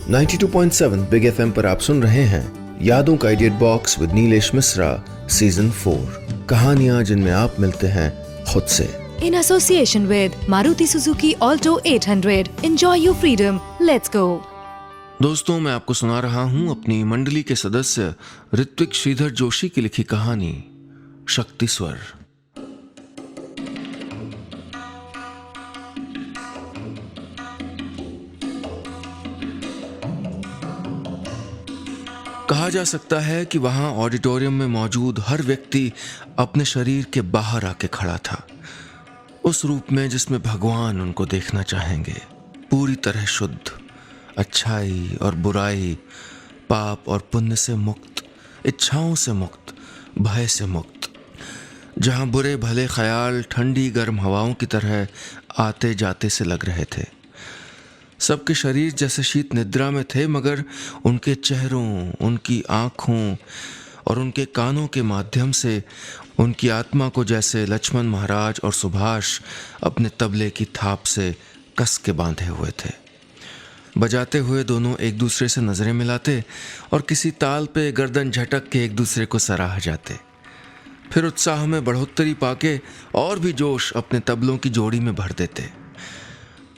92.7 big FM पर आप सुन रहे हैं यादों का idiot box with Nilesh Mishra season 4। कहानियां जिनमें आप मिलते हैं खुद से। In association with Maruti Suzuki Alto 800. Enjoy your freedom. Let's go. दोस्तों, मैं आपको सुना रहा हूं अपनी मंडली के सदस्य ऋत्विक श्रीधर जोशी की लिखी कहानी शक्ति स्वर। कहा जा सकता है कि वहां ऑडिटोरियम में मौजूद हर व्यक्ति अपने शरीर के बाहर आके खड़ा था, उस रूप में जिसमें भगवान उनको देखना चाहेंगे। पूरी तरह शुद्ध, अच्छाई और बुराई, पाप और पुण्य से मुक्त, इच्छाओं से मुक्त, भय से मुक्त। जहां बुरे भले ख्याल ठंडी गर्म हवाओं की तरह आते जाते से लग रहे थे। सबके शरीर जैसे शीत निद्रा में थे, मगर उनके चेहरों, उनकी आँखों और उनके कानों के माध्यम से उनकी आत्मा को जैसे लक्ष्मण महाराज और सुभाष अपने तबले की थाप से कस के बांधे हुए थे। बजाते हुए दोनों एक दूसरे से नज़रें मिलाते और किसी ताल पे गर्दन झटक के एक दूसरे को सराह जाते। फिर उत्साह में बढ़ोतरी पाके और भी जोश अपने तबलों की जोड़ी में भर देते।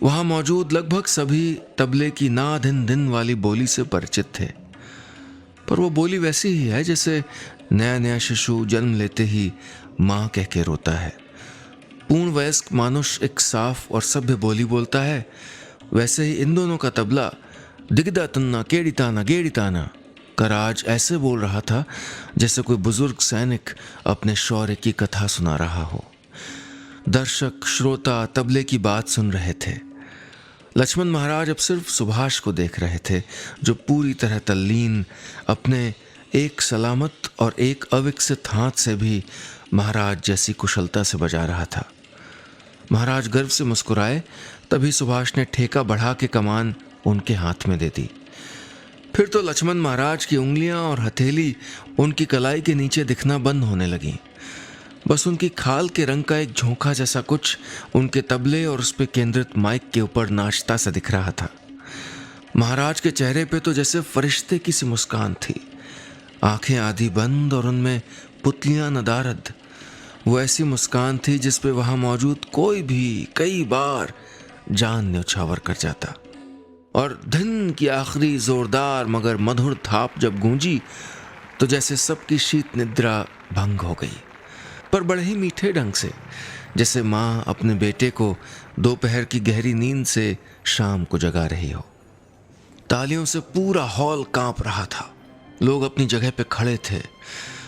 वहाँ मौजूद लगभग सभी तबले की ना धिन धिन वाली बोली से परिचित थे, पर वो बोली वैसी ही है जैसे नया नया शिशु जन्म लेते ही माँ कह के रोता है। पूर्ण वयस्क मानुष एक साफ और सभ्य बोली बोलता है, वैसे ही इन दोनों का तबला दिगदा तन्ना केड़ी ताना गेड़ी ताना कर आज ऐसे बोल रहा था जैसे कोई बुजुर्ग सैनिक अपने शौर्य की कथा सुना रहा हो। दर्शक श्रोता तबले की बात सुन रहे थे। लक्ष्मण महाराज अब सिर्फ सुभाष को देख रहे थे, जो पूरी तरह तल्लीन अपने एक सलामत और एक अविकसित हाथ से भी महाराज जैसी कुशलता से बजा रहा था। महाराज गर्व से मुस्कुराए, तभी सुभाष ने ठेका बढ़ा के कमान उनके हाथ में दे दी। फिर तो लक्ष्मण महाराज की उंगलियां और हथेली उनकी कलाई के नीचे दिखना बंद होने लगीं। बस उनकी खाल के रंग का एक झोंका जैसा कुछ उनके तबले और उस पर केंद्रित माइक के ऊपर नाचता सा दिख रहा था। महाराज के चेहरे पे तो जैसे फरिश्ते की सी मुस्कान थी, आंखें आधी बंद और उनमें पुतलियां नदारद। वो ऐसी मुस्कान थी जिस पे वहां मौजूद कोई भी कई बार जान न्यौछावर कर जाता। और दिन की आखिरी जोरदार मगर मधुर थाप जब गूंजी तो जैसे सबकी शीत निद्रा भंग हो गई, पर बड़े ही मीठे ढंग से, जैसे माँ अपने बेटे को दोपहर की गहरी नींद से शाम को जगा रही हो। तालियों से पूरा हॉल कांप रहा था। लोग अपनी जगह पे खड़े थे।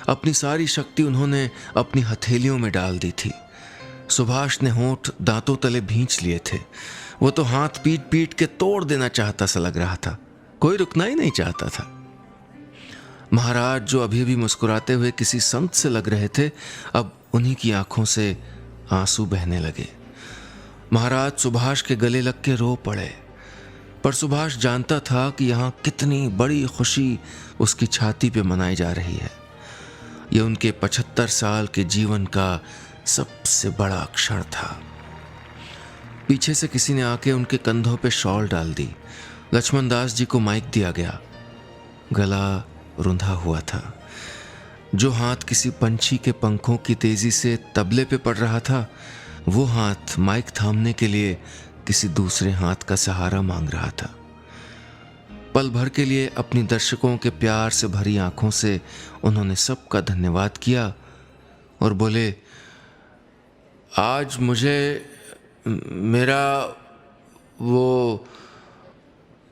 अपनी सारी शक्ति उन्होंने अपनी हथेलियों में डाल दी थी। सुभाष ने होंठ दांतों तले भींच लिए थे। वो तो हाथ पीट पीट के तोड़ देना चाहता सा लग रहा था, कोई रुकना ही नहीं चाहता था। महाराज जो अभी भी मुस्कुराते हुए किसी संत से लग रहे थे, अब उन्हीं की आंखों से आंसू बहने लगे। महाराज सुभाष के गले लग के रो पड़े, पर सुभाष जानता था कि यहाँ कितनी बड़ी खुशी उसकी छाती पे मनाई जा रही है। यह उनके 75 साल के जीवन का सबसे बड़ा क्षण था। पीछे से किसी ने आके उनके कंधों पे शॉल डाल दी। लक्ष्मण दास जी को माइक दिया गया। गला रुंधा हुआ था। जो हाथ किसी पंछी के पंखों की तेजी से तबले पे पड़ रहा था, वो हाथ माइक थामने के लिए किसी दूसरे हाथ का सहारा मांग रहा था। पल भर के लिए अपनी दर्शकों के प्यार से भरी आंखों से उन्होंने सबका धन्यवाद किया और बोले, आज मुझे मेरा वो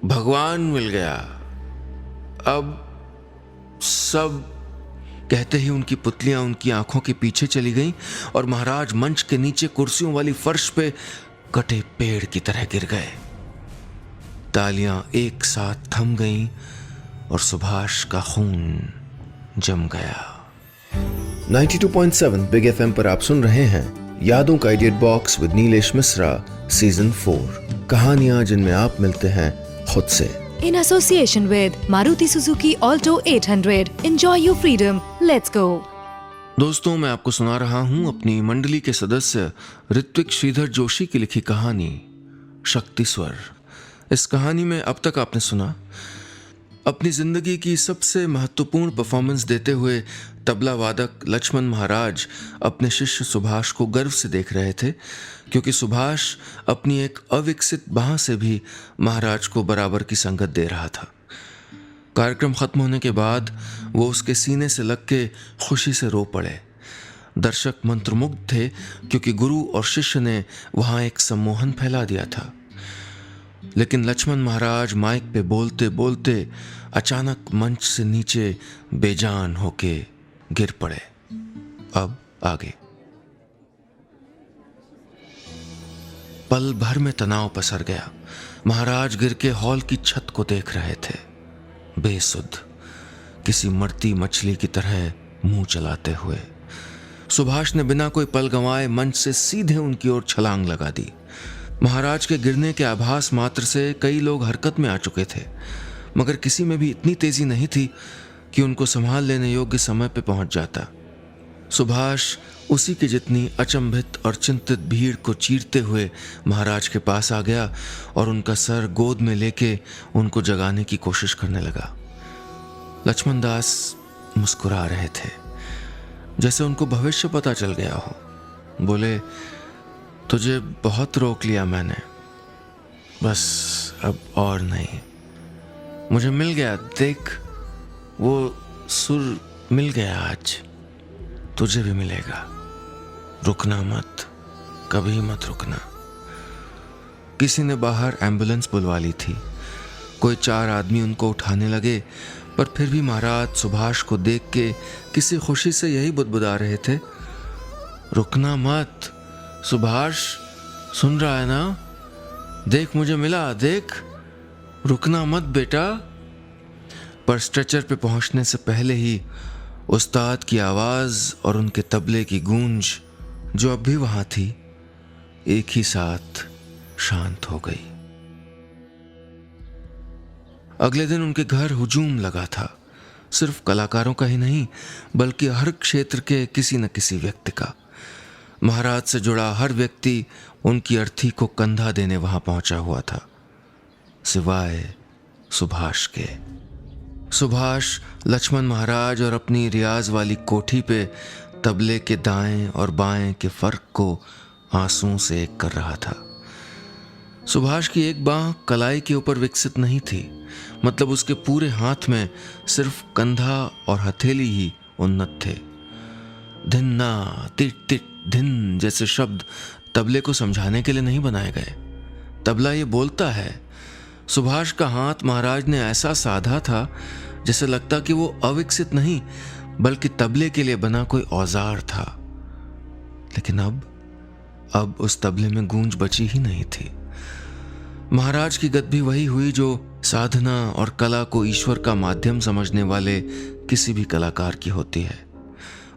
भगवान मिल गया। अब सब कहते ही उनकी पुतलियां उनकी आंखों के पीछे चली गईं और महाराज मंच के नीचे कुर्सियों वाली फर्श पे कटे पेड़ की तरह गिर गए। तालियां एक साथ थम गईं और सुभाष का खून जम गया। 92.7 बिग एफएम पर आप सुन रहे हैं यादों का idiot box with Nilesh Mishra season 4। कहानियां जिनमें आप मिलते हैं खुद से। In association with Maruti Suzuki Alto 800. Enjoy your freedom. Let's go. दोस्तों, मैं आपको सुना रहा हूं अपनी मंडली के सदस्य ऋत्विक श्रीधर जोशी की लिखी कहानी शक्ति स्वर। इस कहानी में अब तक आपने सुना अपनी जिंदगी की सबसे महत्वपूर्ण परफॉर्मेंस देते हुए तबला वादक लक्ष्मण महाराज अपने शिष्य सुभाष को गर्व से देख रहे थे, क्योंकि सुभाष अपनी एक अविकसित बांह से भी महाराज को बराबर की संगत दे रहा था। कार्यक्रम खत्म होने के बाद वो उसके सीने से लग के खुशी से रो पड़े। दर्शक मंत्रमुग्ध थे, क्योंकि गुरु और शिष्य ने वहां एक सम्मोहन फैला दिया था। लेकिन लक्ष्मण महाराज माइक पे बोलते बोलते अचानक मंच से नीचे बेजान होके गिर पड़े। अब आगे। पल भर में तनाव पसर गया। महाराज गिर के हॉल की छत को देख रहे थे, बेसुध, किसी मरती मछली की तरह मुंह चलाते हुए। सुभाष ने बिना कोई पल गंवाए मंच से सीधे उनकी ओर छलांग लगा दी। महाराज के गिरने के आभास मात्र से कई लोग हरकत में आ चुके थे, मगर किसी में भी इतनी तेजी नहीं थी कि उनको संभाल लेने योग्य समय पे पहुंच जाता। सुभाष उसी की जितनी अचंभित और चिंतित भीड़ को चीरते हुए महाराज के पास आ गया और उनका सर गोद में लेके उनको जगाने की कोशिश करने लगा। लक्ष्मण दास मुस्कुरा रहे थे, जैसे उनको भविष्य पता चल गया हो। बोले, तुझे बहुत रोक लिया मैंने, बस अब और नहीं। मुझे मिल गया, देख वो सुर मिल गया। आज तुझे भी मिलेगा। रुकना मत, कभी मत रुकना। किसी ने बाहर एम्बुलेंस बुलवा ली थी। कोई 4 आदमी उनको उठाने लगे, पर फिर भी महाराज सुभाष को देख के किसी खुशी से यही बुदबुदा रहे थे, रुकना मत सुभाष, सुन रहा है ना? देख मुझे मिला, देख, रुकना मत बेटा। पर स्ट्रेचर पे पहुंचने से पहले ही उस्ताद की आवाज और उनके तबले की गूंज, जो अब भी वहां थी, एक ही साथ शांत हो गई। अगले दिन उनके घर हुजूम लगा था, सिर्फ कलाकारों का ही नहीं, बल्कि हर क्षेत्र के किसी न किसी व्यक्ति का। महाराज से जुड़ा हर व्यक्ति उनकी अर्थी को कंधा देने वहां पहुंचा हुआ था, सिवाय सुभाष के। सुभाष लक्ष्मण महाराज और अपनी रियाज वाली कोठी पे तबले के दाएं और बाएं के फर्क को आंसुओं से एक कर रहा था। सुभाष की एक बांह कलाई के ऊपर विकसित नहीं थी, मतलब उसके पूरे हाथ में सिर्फ कंधा और हथेली ही उन्नत थे। धिन्ना, टिट टिट धिन जैसे शब्द तबले को समझाने के लिए नहीं बनाए गए। तबला ये बोलता है। सुभाष का हाथ महाराज ने ऐसा साधा था जैसे लगता कि वो अविकसित नहीं, बल्कि तबले के लिए बना कोई औजार था। लेकिन अब उस तबले में गूंज बची ही नहीं थी। महाराज की गत भी वही हुई जो साधना और कला को ईश्वर का माध्यम समझने वाले किसी भी कलाकार की होती है।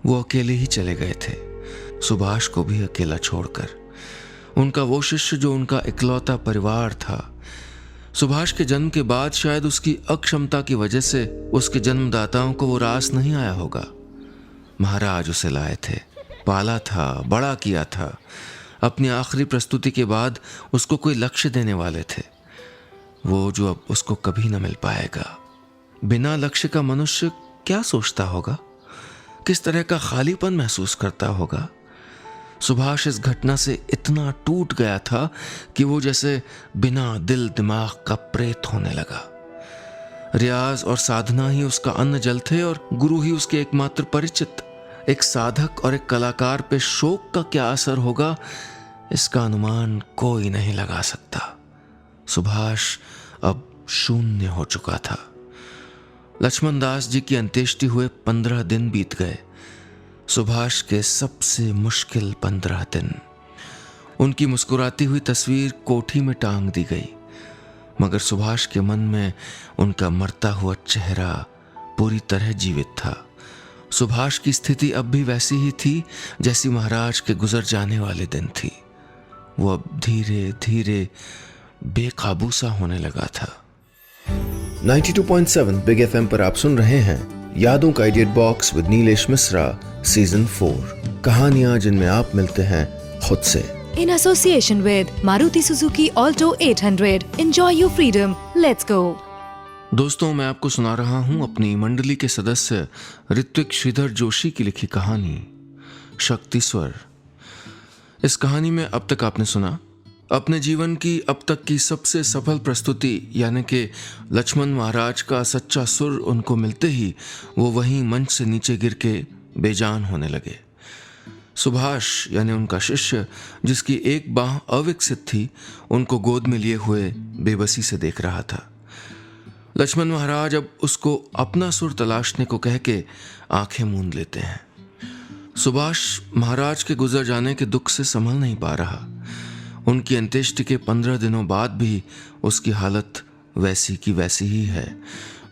वो अकेले ही चले गए थे, सुभाष को भी अकेला छोड़कर। उनका वो शिष्य जो उनका इकलौता परिवार था। सुभाष के जन्म के बाद शायद उसकी अक्षमता की वजह से उसके जन्मदाताओं को वो रास नहीं आया होगा। महाराज उसे लाए थे, पाला था, बड़ा किया था। अपनी आखिरी प्रस्तुति के बाद उसको कोई लक्ष्य देने वाले थे, वो जो अब उसको कभी न मिल पाएगा। बिना लक्ष्य का मनुष्य क्या सोचता होगा, किस तरह का खालीपन महसूस करता होगा। सुभाष इस घटना से इतना टूट गया था कि वो जैसे बिना दिल दिमाग का प्रेत होने लगा। रियाज और साधना ही उसका अन्न जल थे और गुरु ही उसके एकमात्र परिचित। एक साधक और एक कलाकार पे शोक का क्या असर होगा, इसका अनुमान कोई नहीं लगा सकता। सुभाष अब शून्य हो चुका था। लक्ष्मण दास जी की अंत्येष्टि हुए 15 दिन बीत गए, सुभाष के सबसे मुश्किल 15 दिन। उनकी मुस्कुराती हुई तस्वीर कोठी में टांग दी गई, मगर सुभाष के मन में उनका मरता हुआ चेहरा पूरी तरह जीवित था। सुभाष की स्थिति अब भी वैसी ही थी जैसी महाराज के गुजर जाने वाले दिन थी। वो अब धीरे धीरे बेकाबू सा होने लगा था। 92.7 बिग एफएम पर आप सुन रहे हैं यादों का edit box with Nilesh Mishra season 4, कहानियां जिनमें आप मिलते हैं खुद से। In association with Maruti Suzuki Alto 800. Enjoy your freedom. Let's go. दोस्तों, मैं आपको सुना रहा हूं अपनी मंडली के सदस्य ऋत्विक श्रीधर जोशी की लिखी कहानी शक्ति स्वर। इस कहानी में अब तक आपने सुना अपने जीवन की अब तक की सबसे सफल प्रस्तुति, यानी कि लक्ष्मण महाराज का सच्चा सुर उनको मिलते ही वो वहीं मंच से नीचे गिर के बेजान होने लगे। सुभाष यानी उनका शिष्य, जिसकी एक बाह अविकसित थी, उनको गोद में लिए हुए बेबसी से देख रहा था। लक्ष्मण महाराज अब उसको अपना सुर तलाशने को कह के आंखें मूंद लेते हैं। सुभाष महाराज के गुजर जाने के दुख से संभल नहीं पा रहा। उनकी अंत्येष्टि के 15 दिनों बाद भी उसकी हालत वैसी की वैसी ही है,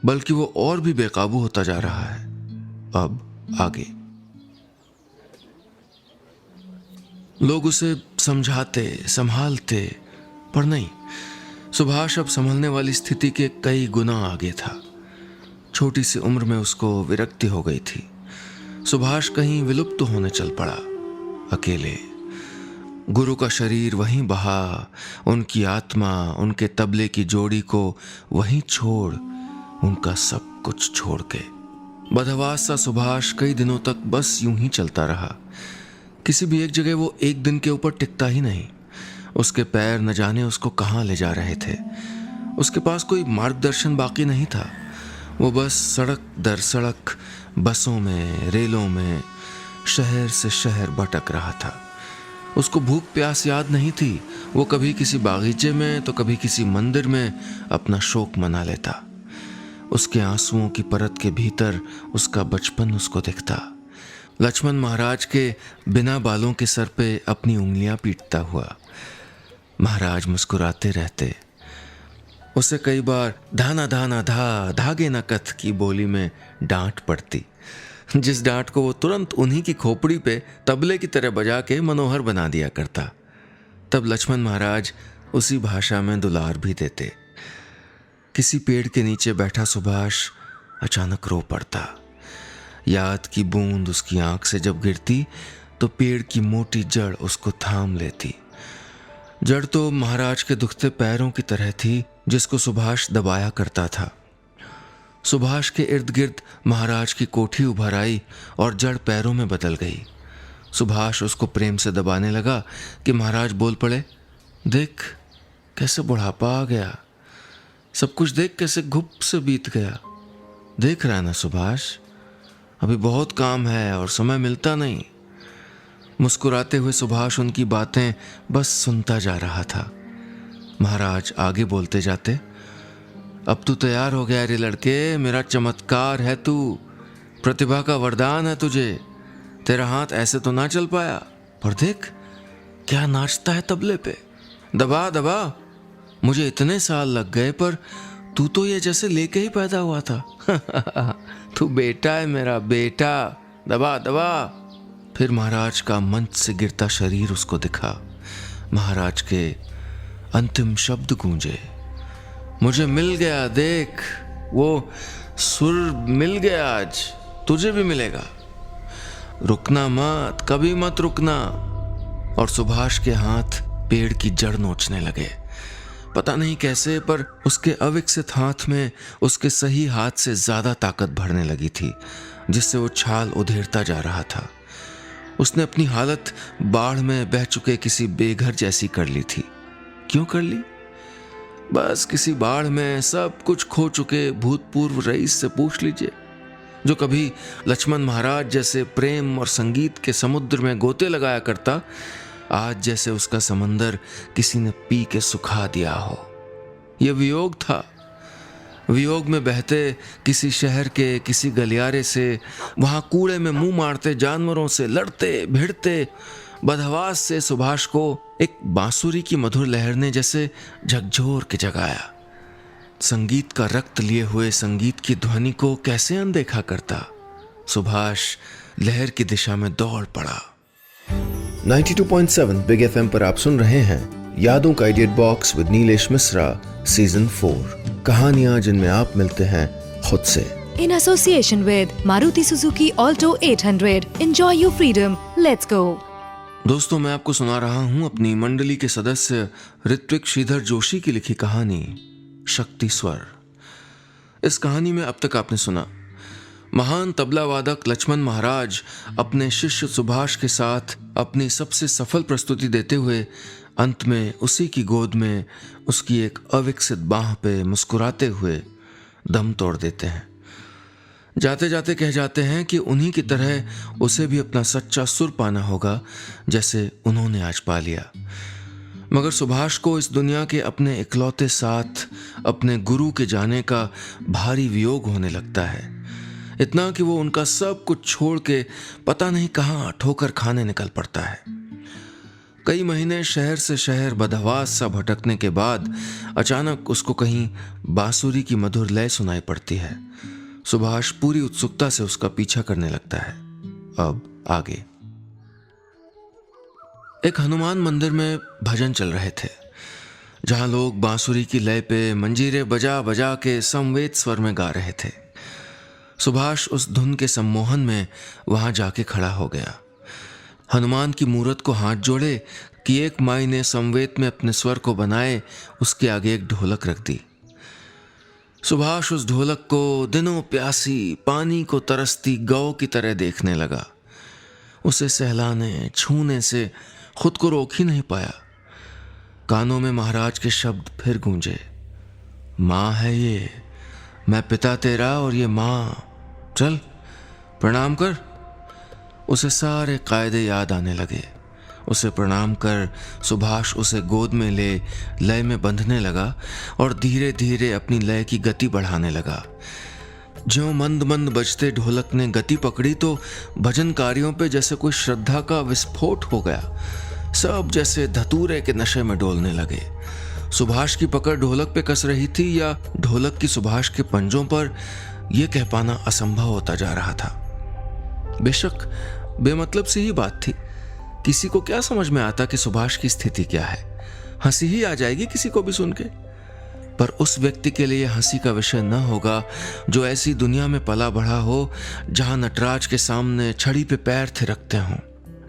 बल्कि वो और भी बेकाबू होता जा रहा है। अब आगे लोग उसे समझाते संभालते, पर नहीं, सुभाष अब संभलने वाली स्थिति के कई गुना आगे था। छोटी सी उम्र में उसको विरक्ति हो गई थी। सुभाष कहीं विलुप्त होने चल पड़ा। अकेले गुरु का शरीर वहीं बहा, उनकी आत्मा उनके तबले की जोड़ी को वहीं छोड़, उनका सब कुछ छोड़ के। बदहवास सा सुभाष कई दिनों तक बस यूं ही चलता रहा। किसी भी एक जगह वो एक दिन के ऊपर टिकता ही नहीं। उसके पैर न जाने उसको कहाँ ले जा रहे थे। उसके पास कोई मार्गदर्शन बाकी नहीं था। वो बस सड़क दर सड़क, बसों में, रेलों में, शहर से शहर भटक रहा था। उसको भूख प्यास याद नहीं थी। वो कभी किसी बागीचे में तो कभी किसी मंदिर में अपना शोक मना लेता। उसके आंसुओं की परत के भीतर उसका बचपन उसको दिखता। लक्ष्मण महाराज के बिना बालों के सर पे अपनी उंगलियां पीटता हुआ। महाराज मुस्कुराते रहते। उसे कई बार धाना धाना धा धागे न कथ की बोली में डांट पड़ती, जिस डांट को वो तुरंत उन्हीं की खोपड़ी पे तबले की तरह बजा के मनोहर बना दिया करता। तब लक्ष्मण महाराज उसी भाषा में दुलार भी देते। किसी पेड़ के नीचे बैठा सुभाष अचानक रो पड़ता। याद की बूंद उसकी आंख से जब गिरती तो पेड़ की मोटी जड़ उसको थाम लेती। जड़ तो महाराज के दुखते पैरों की तरह थी, जिसको सुभाष दबाया करता था। सुभाष के इर्द गिर्द महाराज की कोठी उभर आई और जड़ पैरों में बदल गई। सुभाष उसको प्रेम से दबाने लगा कि महाराज बोल पड़े, देख कैसे बुढ़ापा आ गया, सब कुछ देख कैसे घुप से बीत गया। देख रहा है ना सुभाष, अभी बहुत काम है और समय मिलता नहीं। मुस्कुराते हुए सुभाष उनकी बातें बस सुनता जा रहा था। महाराज आगे बोलते जाते, अब तू तैयार हो गया रे लड़के, मेरा चमत्कार है तू, प्रतिभा का वरदान है तुझे। तेरा हाथ ऐसे तो ना चल पाया, पर देख क्या नाचता है तबले पे। दबा दबा, मुझे इतने साल लग गए पर तू तो ये जैसे लेके ही पैदा हुआ था। तू बेटा है मेरा बेटा, दबा दबा। फिर महाराज का मंच से गिरता शरीर उसको दिखा। महाराज के अंतिम शब्द गूंजे, मुझे मिल गया, देख वो सुर मिल गया, आज तुझे भी मिलेगा, रुकना मत, कभी मत रुकना। और सुभाष के हाथ पेड़ की जड़ नोचने लगे। पता नहीं कैसे, पर उसके अविकसित हाथ में उसके सही हाथ से ज्यादा ताकत भरने लगी थी, जिससे वो छाल उधेड़ता जा रहा था। उसने अपनी हालत बाढ़ में बह चुके किसी बेघर जैसी कर ली थी। क्यों कर ली? बस किसी बाढ़ में सब कुछ खो चुके भूतपूर्व रईस से पूछ लीजिए, जो कभी लक्ष्मण महाराज जैसे प्रेम और संगीत के समुद्र में गोते लगाया करता, आज जैसे उसका समंदर किसी ने पी के सुखा दिया हो। यह वियोग था। वियोग में बहते किसी शहर के किसी गलियारे से, वहां कूड़े में मुंह मारते जानवरों से लड़ते भिड़ते बदहवास से सुभाष को एक बांसुरी की मधुर लहर ने जैसे झकझोर के जगाया। संगीत का रक्त लिए हुए संगीत की ध्वनि को कैसे अनदेखा करता। सुभाष लहर की दिशा में दौड़ पड़ा। 92.7 बिग एफएम पर आप सुन रहे हैं यादों का idiot box with Nilesh Mishra season 4, कहानियां जिनमें आप मिलते हैं खुद से। In association with Maruti Suzuki Alto 800. Enjoy your freedom. Let's go. दोस्तों, मैं आपको सुना रहा हूं अपनी मंडली के सदस्य ऋत्विक श्रीधर जोशी की लिखी कहानी शक्ति स्वर। इस कहानी में अब तक आपने सुना महान तबला वादक लक्ष्मण महाराज अपने शिष्य सुभाष के साथ अपनी सबसे सफल प्रस्तुति देते हुए अंत में उसी की गोद में उसकी एक अविकसित बाह पे मुस्कुराते हुए दम तोड़ देते हैं। जाते जाते कह जाते हैं कि उन्हीं की तरह उसे भी अपना सच्चा सुर पाना होगा जैसे उन्होंने आज पा लिया। मगर सुभाष को इस दुनिया के अपने इकलौते साथ अपने गुरु के जाने का भारी वियोग होने लगता है, इतना कि वो उनका सब कुछ छोड़ के पता नहीं कहाँ ठोकर खाने निकल पड़ता है। कई महीने शहर से शहर बदहवास सा भटकने के बाद अचानक उसको कहीं बांसुरी की मधुर लय सुनाई पड़ती है। सुभाष पूरी उत्सुकता से उसका पीछा करने लगता है। अब आगे। एक हनुमान मंदिर में भजन चल रहे थे, जहां लोग बांसुरी की लय पे मंजीरे बजा बजा के समवेत स्वर में गा रहे थे। सुभाष उस धुन के सम्मोहन में वहां जाके खड़ा हो गया। हनुमान की मूरत को हाथ जोड़े कि एक माई ने समवेत में अपने स्वर को बनाए उसके आगे एक ढोलक रख दी। सुभाष उस ढोलक को दिनों प्यासी पानी को तरसती गौ की तरह देखने लगा। उसे सहलाने छूने से खुद को रोक ही नहीं पाया। कानों में महाराज के शब्द फिर गूंजे, माँ है ये, मैं पिता तेरा और ये माँ, चल प्रणाम कर। उसे सारे कायदे याद आने लगे। उसे प्रणाम कर सुभाष उसे गोद में ले लय में बंधने लगा और धीरे धीरे अपनी लय की गति बढ़ाने लगा। ज्यों मंद मंद बजते ढोलक ने गति पकड़ी तो भजनकारियों पे जैसे कोई श्रद्धा का विस्फोट हो गया। सब जैसे धतूरे के नशे में डोलने लगे। सुभाष की पकड़ ढोलक पे कस रही थी या ढोलक की सुभाष के पंजों पर, यह कह पाना असंभव होता जा रहा था। बेशक बेमतलब सी ही बात थी। किसी को क्या समझ में आता कि सुभाष की स्थिति क्या है। हंसी ही आ जाएगी किसी को भी सुन के। पर उस व्यक्ति के लिए हंसी का विषय न होगा जो ऐसी दुनिया में पला बढ़ा हो जहां नटराज के सामने छड़ी पे पैर थिरकते हों,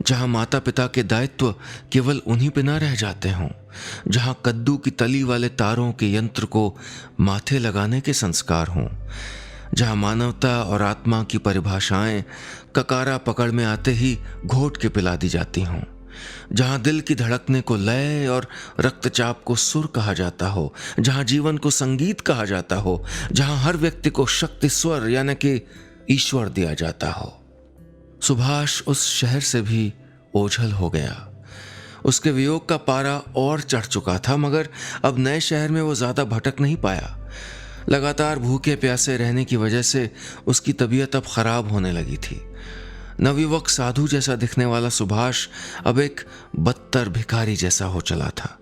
जहां माता पिता के दायित्व केवल उन्हीं पे न रह जाते हों, जहां कद्दू की तली वाले तारों के यंत्र को माथे लगाने के संस्कार हों, जहां मानवता और आत्मा की परिभाषाएं ककारा पकड़ में आते ही घोट के पिला दी जाती हों, जहां दिल की धड़कने को लय और रक्तचाप को सुर कहा जाता हो, जहां जीवन को संगीत कहा जाता हो, जहां हर व्यक्ति को शक्ति स्वर यानी कि ईश्वर दिया जाता हो। सुभाष उस शहर से भी ओझल हो गया। उसके वियोग का पारा और चढ़ चुका था, मगर अब नए शहर में वो ज्यादा भटक नहीं पाया। लगातार भूखे प्यासे रहने की वजह से उसकी तबीयत अब खराब होने लगी थी। नवयुवक साधु जैसा दिखने वाला सुभाष अब एक बदतर भिखारी जैसा हो चला था।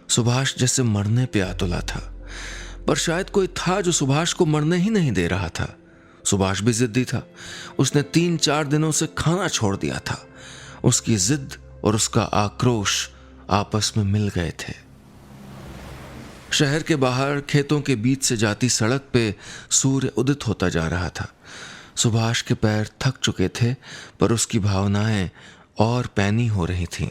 सुभाष जैसे मरने पे आतुला था, पर शायद कोई था जो सुभाष को मरने ही नहीं दे रहा था। सुभाष भी जिद्दी था। उसने 3-4 दिनों से खाना छोड़ दिया था। उसकी जिद और उसका आक्रोश आपस में मिल गए थे। शहर के बाहर खेतों के बीच से जाती सड़क पे सूर्य उदित होता जा रहा था। सुभाष के पैर थक चुके थे, पर उसकी भावनाएं और पैनी हो रही थीं।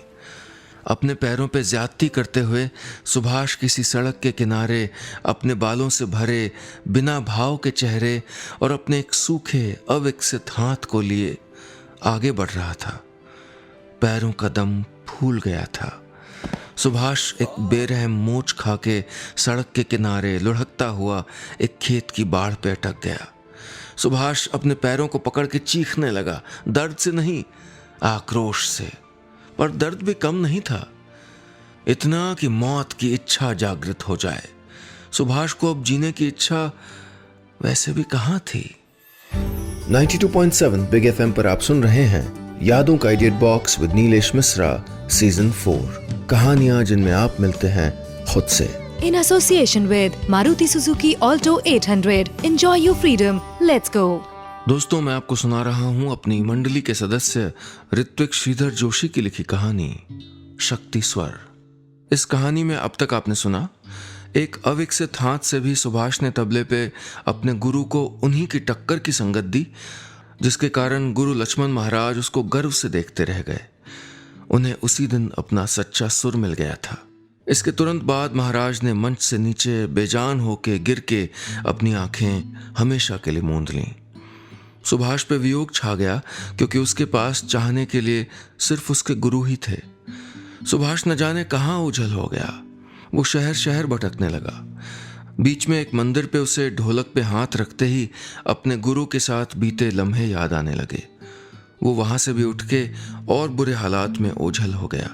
अपने पैरों पे ज्यादती करते हुए सुभाष किसी सड़क के किनारे अपने बालों से भरे बिना भाव के चेहरे और अपने एक सूखे अविकसित हाथ को लिए आगे बढ़ रहा था। पैरों का दम फूल गया था। सुभाष एक बेरहम मोच खा के सड़क के किनारे लुढ़कता हुआ एक खेत की बाढ़ पे अटक गया। सुभाष अपने पैरों को पकड़ के चीखने लगा, दर्द से नहीं, आक्रोश से। पर दर्द भी कम नहीं था, इतना कि मौत की इच्छा जागृत हो जाए। सुभाष को अब जीने की इच्छा वैसे भी कहां थी। 92.7 बिग एफएम पर आप सुन रहे हैं यादों का edit box with Nilesh Mishra season 4, कहानियां जिनमें आप मिलते हैं खुद से। In association with Maruti Suzuki Alto 800. Enjoy your freedom. Let's go. दोस्तों, मैं आपको सुना रहा हूं अपनी मंडली के सदस्य ऋत्विक श्रीधर जोशी की लिखी कहानी शक्ति स्वर। इस कहानी में अब तक आपने सुना एक अविकसित हाथ से भी सुभाष ने तबले पे अपने गुरु को उन्हीं की टक्कर की संगत दी, जिसके कारण गुरु लक्ष्मण महाराज उसको गर्व से देखते रह गए। उन्हें उसी दिन अपना सच्चा सुर मिल गया था। इसके तुरंत बाद महाराज ने मंच से नीचे बेजान होके गिर के अपनी आंखें हमेशा के लिए मूंद लीं। सुभाष पे वियोग छा गया, क्योंकि उसके पास चाहने के लिए सिर्फ उसके गुरु ही थे। सुभाष न जाने कहाँ उछल हो गया। वो शहर शहर भटकने लगा। बीच में एक मंदिर पे उसे ढोलक पे हाथ रखते ही अपने गुरु के साथ बीते लम्हे याद आने लगे। वो वहां से भी उठ के और बुरे हालात में ओझल हो गया।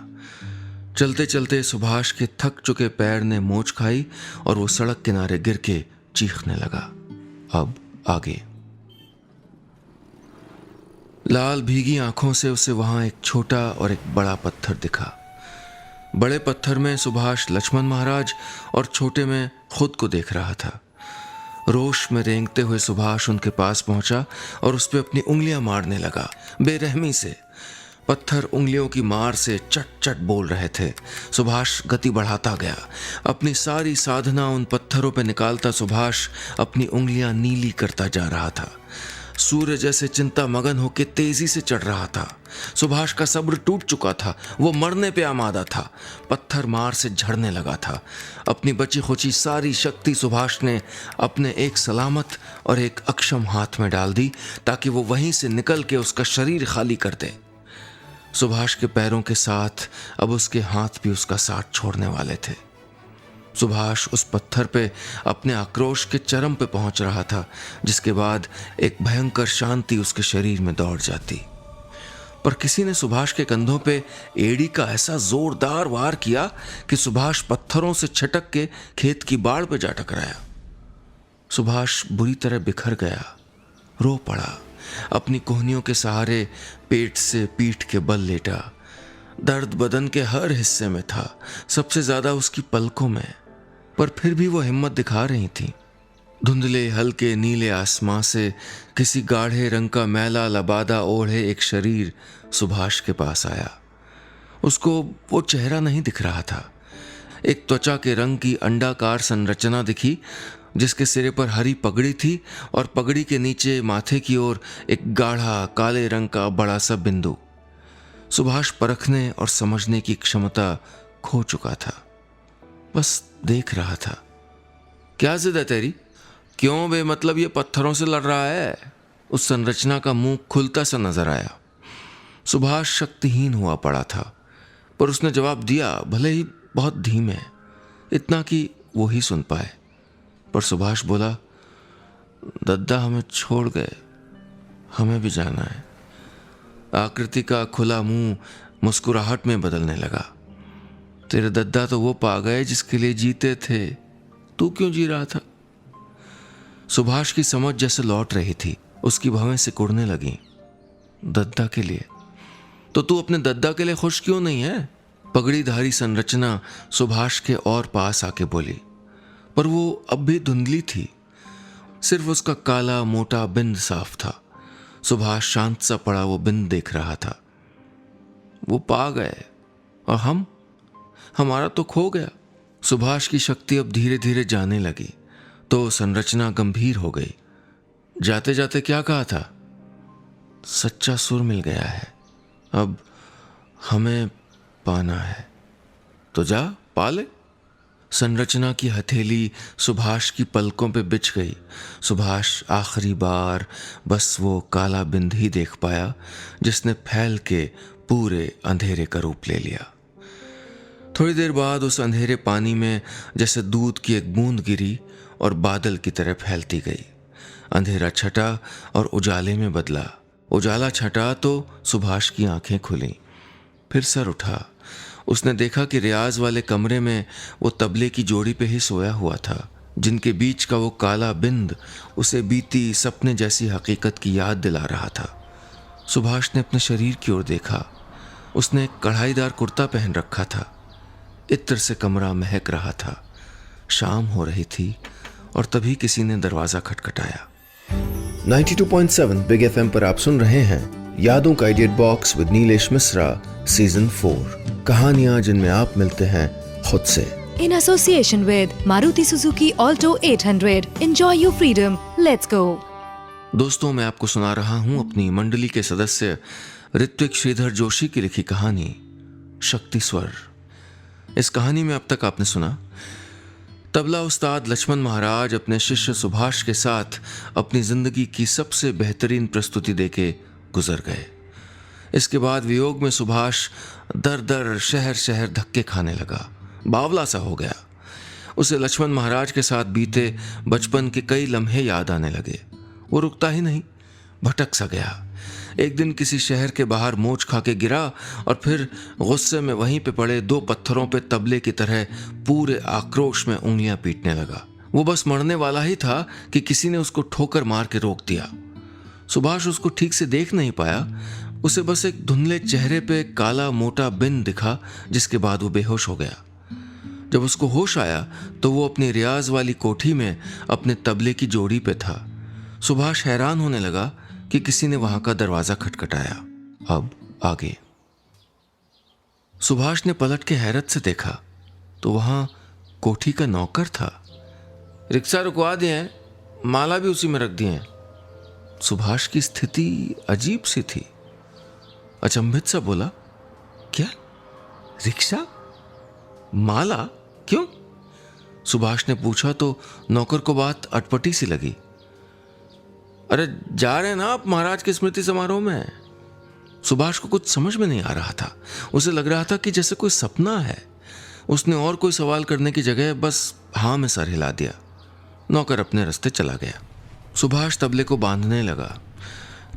चलते चलते सुभाष के थक चुके पैर ने मोच खाई और वो सड़क किनारे गिर के चीखने लगा। अब आगे। लाल भीगी आंखों से उसे वहां एक छोटा और एक बड़ा पत्थर दिखा। बड़े पत्थर में सुभाष लक्ष्मण महाराज और छोटे में खुद को देख रहा था। रोष में रेंगते हुए सुभाष उनके पास पहुंचा और उस पर अपनी उंगलियां मारने लगा, बेरहमी से। पत्थर उंगलियों की मार से चट चट बोल रहे थे। सुभाष गति बढ़ाता गया। अपनी सारी साधना उन पत्थरों पे निकालता सुभाष अपनी उंगलियां नीली करता जा रहा था। सूर्य जैसे चिंता मगन होकर तेजी से चढ़ रहा था। सुभाष का सब्र टूट चुका था। वो मरने पे आमादा था। पत्थर मार से झड़ने लगा था। अपनी बची खुची सारी शक्ति सुभाष ने अपने एक सलामत और एक अक्षम हाथ में डाल दी, ताकि वो वहीं से निकल के उसका शरीर खाली कर दे। सुभाष के पैरों के साथ अब उसके हाथ भी उसका साथ छोड़ने वाले थे। सुभाष उस पत्थर पे अपने आक्रोश के चरम पे पहुंच रहा था, जिसके बाद एक भयंकर शांति उसके शरीर में दौड़ जाती। पर किसी ने सुभाष के कंधों पे एड़ी का ऐसा जोरदार वार किया कि सुभाष पत्थरों से छटक के खेत की बाड़ पे जा टकराया। सुभाष बुरी तरह बिखर गया, रो पड़ा। अपनी कोहनियों के सहारे पेट से पीठ के बल लेटा। दर्द बदन के हर हिस्से में था, सबसे ज्यादा उसकी पलकों में। पर फिर भी वो हिम्मत दिखा रही थी। धुंधले हल्के नीले आसमां से किसी गाढ़े रंग का मैला लबादा ओढ़े एक शरीर सुभाष के पास आया। उसको वो चेहरा नहीं दिख रहा था। एक त्वचा के रंग की अंडाकार संरचना दिखी, जिसके सिरे पर हरी पगड़ी थी और पगड़ी के नीचे माथे की ओर एक गाढ़ा काले रंग का बड़ा सा बिंदु। सुभाष परखने और समझने की क्षमता खो चुका था। बस देख रहा था। क्या जिद है तेरी? क्यों बेमतलब ये पत्थरों से लड़ रहा है? उस संरचना का मुंह खुलता सा नजर आया। सुभाष शक्तिहीन हुआ पड़ा था, पर उसने जवाब दिया, भले ही बहुत धीमे, इतना कि वो ही सुन पाए। पर सुभाष बोला, दद्दा हमें छोड़ गए, हमें भी जाना है। आकृति का खुला मुंह मुस्कुराहट में बदलने लगा। तेरे दद्दा तो वो पा गए जिसके लिए जीते थे, तू क्यों जी रहा था? सुभाष की समझ जैसे लौट रही थी। उसकी भवें सिकुड़ने लगी। दद्दा के लिए? तो तू अपने दद्दा के लिए खुश क्यों नहीं है? पगड़ीधारी संरचना सुभाष के और पास आके बोली, पर वो अब भी धुंधली थी। सिर्फ उसका काला मोटा बिंद साफ था। सुभाष शांत सा पड़ा वो बिंद देख रहा था। वो पा गए और हमारा तो खो गया। सुभाष की शक्ति अब धीरे धीरे जाने लगी, तो संरचना गंभीर हो गई। जाते जाते क्या कहा था? सच्चा सुर मिल गया है, अब हमें पाना है। तो जा पा ले। संरचना की हथेली सुभाष की पलकों पे बिछ गई। सुभाष आखिरी बार बस वो काला बिंद ही देख पाया, जिसने फैल के पूरे अंधेरे का रूप ले लिया। थोड़ी देर बाद उस अंधेरे पानी में जैसे दूध की एक बूंद गिरी और बादल की तरह फैलती गई। अंधेरा छटा और उजाले में बदला। उजाला छटा तो सुभाष की आंखें खुली। फिर सर उठा। उसने देखा कि रियाज वाले कमरे में वो तबले की जोड़ी पे ही सोया हुआ था, जिनके बीच का वो काला बिंद उसे बीती सपने जैसी हकीकत की याद दिला रहा था। सुभाष ने अपने शरीर की ओर देखा। उसने एक कढ़ाईदार कुर्ता पहन रखा था। इत्र से कमरा महक रहा था। शाम हो रही थी और तभी किसी ने दरवाजा खटखटाया। 92.7 बिग एफएम पर आप सुन रहे हैं यादों का idiot box with Nilesh Mishra season 4। कहानियां जिनमें आप मिलते हैं खुद से। In association with Maruti Suzuki Alto 800. Enjoy your freedom. Let's go. दोस्तों, मैं आपको सुना रहा हूं अपनी मंडली के सदस्य ऋत्विक श्रीधर जोशी की लिखी कहानी शक्ति स्वर। इस कहानी में अब तक आपने सुना तबला उस्ताद लक्ष्मण महाराज अपने शिष्य सुभाष के साथ अपनी जिंदगी की सबसे बेहतरीन प्रस्तुति देके गुजर गए। इसके बाद वियोग में सुभाष दर दर शहर शहर धक्के खाने लगा, बावला सा हो गया। उसे लक्ष्मण महाराज के साथ बीते बचपन के कई लम्हे याद आने लगे। वो रुकता ही नहीं, भटक सा गया। एक दिन किसी शहर के बाहर मोच खा के गिरा और फिर गुस्से में वहीं पे पड़े 2 पत्थरों पे तबले की तरह पूरे आक्रोश में उंगलियां पीटने लगा। वो बस मरने वाला ही था कि किसी ने उसको ठोकर मार के रोक दिया। सुभाष उसको ठीक से देख नहीं पाया। उसे बस एक धुंधले चेहरे पे काला मोटा बिंद दिखा, जिसके बाद वो बेहोश हो गया। जब उसको होश आया तो वो अपनी रियाज वाली कोठी में अपने तबले की जोड़ी पे था। सुभाष हैरान होने लगा कि किसी ने वहां का दरवाजा खटखटाया। अब आगे सुभाष ने पलट के हैरत से देखा तो वहां कोठी का नौकर था। रिक्शा रुकवा दिए हैं, माला भी उसी में रख दिए हैं। सुभाष की स्थिति अजीब सी थी। अचंभित सा बोला, क्या रिक्शा, माला, क्यों? सुभाष ने पूछा तो नौकर को बात अटपटी सी लगी। अरे जा रहे हैं ना आप महाराज के स्मृति समारोह में। सुभाष को कुछ समझ में नहीं आ रहा था। उसे लग रहा था कि जैसे कोई सपना है। उसने और कोई सवाल करने की जगह बस हाँ में सर हिला दिया। नौकर अपने रास्ते चला गया। सुभाष तबले को बांधने लगा।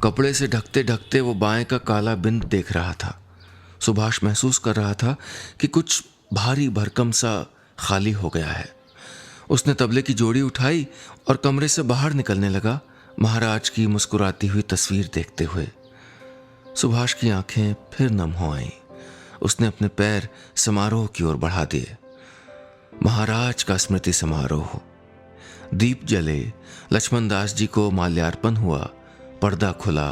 कपड़े से ढकते ढकते वो बाएं का काला बिंद देख रहा था। सुभाष महसूस कर रहा था कि कुछ भारी भरकम सा खाली हो गया है। उसने तबले की जोड़ी उठाई और कमरे से बाहर निकलने लगा, महाराज की मुस्कुराती हुई तस्वीर देखते हुए। सुभाष की आंखें फिर नम हो आईं। उसने अपने पैर समारोह की ओर बढ़ा दिए। महाराज का स्मृति समारोह। दीप जले, लक्ष्मण दास जी को माल्यार्पण हुआ, पर्दा खुला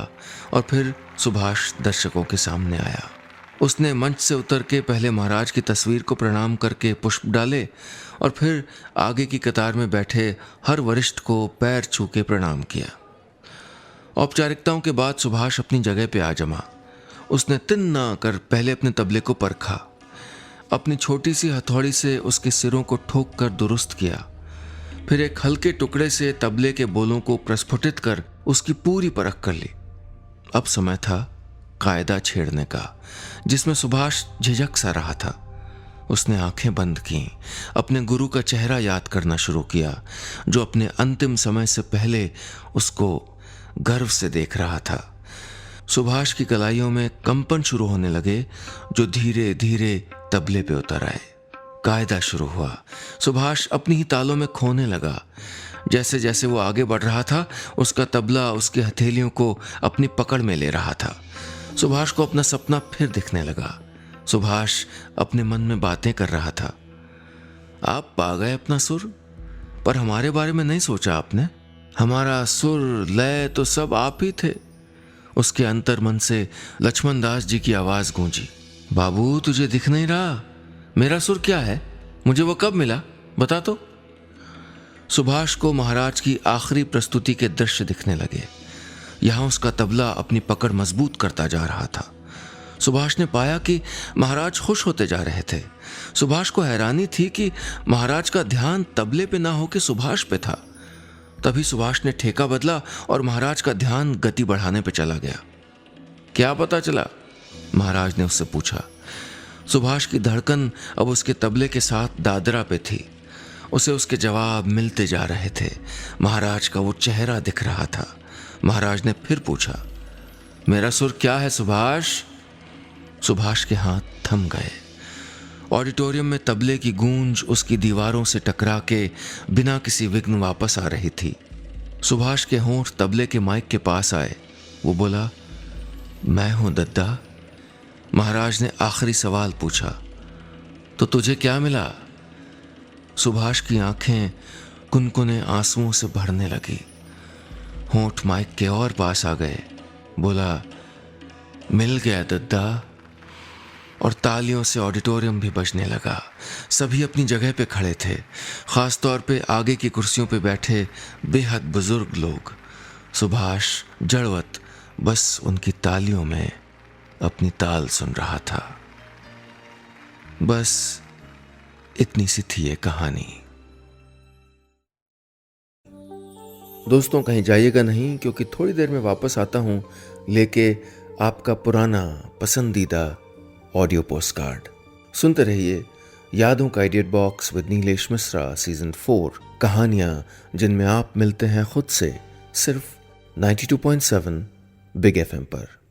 और फिर सुभाष दर्शकों के सामने आया। उसने मंच से उतर के पहले महाराज की तस्वीर को प्रणाम करके पुष्प डाले और फिर आगे की कतार में बैठे हर वरिष्ठ को पैर छू के प्रणाम किया। औपचारिकताओं के बाद सुभाष अपनी जगह पे आ जमा। उसने तिन्ना कर पहले अपने तबले को परखा, अपनी छोटी सी हथौड़ी से उसके सिरों को ठोक कर दुरुस्त किया, फिर एक हल्के टुकड़े से तबले के बोलों को प्रस्फुटित कर उसकी पूरी परख कर ली। अब समय था कायदा छेड़ने का, जिसमें सुभाष झिझक सा रहा था। उसने आंखें बंद की, अपने गुरु का चेहरा याद करना शुरू किया, जो अपने अंतिम समय से पहले उसको गर्व से देख रहा था। सुभाष की कलाइयों में कंपन शुरू होने लगे, जो धीरे धीरे तबले पे उतर आए। कायदा शुरू हुआ। सुभाष अपनी ही तालों में खोने लगा। जैसे जैसे वो आगे बढ़ रहा था, उसका तबला उसकी हथेलियों को अपनी पकड़ में ले रहा था। सुभाष को अपना सपना फिर दिखने लगा। सुभाष अपने मन में बातें कर रहा था। आप पा गए अपना सुर, पर हमारे बारे में नहीं सोचा आपने। हमारा सुर लय तो सब आप ही थे। उसके अंतर मन से लक्ष्मण दास जी की आवाज गूंजी, बाबू तुझे दिख नहीं रहा? मेरा सुर क्या है? मुझे वो कब मिला, बता तो। सुभाष को महाराज की आखिरी प्रस्तुति के दृश्य दिखने लगे। यहां उसका तबला अपनी पकड़ मजबूत करता जा रहा था। सुभाष ने पाया कि महाराज खुश होते जा रहे थे। सुभाष को हैरानी थी कि महाराज का ध्यान तबले पे ना होकर सुभाष पे था। तभी सुभाष ने ठेका बदला और महाराज का ध्यान गति बढ़ाने पे चला गया। क्या पता चला? महाराज ने उससे पूछा। सुभाष की धड़कन अब उसके तबले के साथ दादरा पे थी। उसे उसके जवाब मिलते जा रहे थे। महाराज का वो चेहरा दिख रहा था। महाराज ने फिर पूछा, मेरा सुर क्या है सुभाष? सुभाष के हाथ थम गए। ऑडिटोरियम में तबले की गूंज उसकी दीवारों से टकरा के बिना किसी विघ्न वापस आ रही थी। सुभाष के होंठ तबले के माइक के पास आए। वो बोला, मैं हूं दद्दा। महाराज ने आखिरी सवाल पूछा, तो तुझे क्या मिला? सुभाष की आंखें कुनकुने आंसुओं से भरने लगी। होंठ माइक के और पास आ गए। बोला, मिल गया दद्दा। और तालियों से ऑडिटोरियम भी बजने लगा। सभी अपनी जगह पे खड़े थे, खास तौर पे आगे की कुर्सियों पे बैठे बेहद बुजुर्ग लोग। सुभाष जड़वत बस उनकी तालियों में अपनी ताल सुन रहा था। बस इतनी सी थी ये कहानी। दोस्तों कहीं जाइएगा नहीं, क्योंकि थोड़ी देर में वापस आता हूं लेके आपका पुराना पसंदीदा ऑडियो पोस्टकार्ड। सुनते रहिए यादों का idea box with Nilesh Mishra season 4, कहानियां जिनमें आप मिलते हैं खुद से, सिर्फ 92.7 बिग एफएम पर।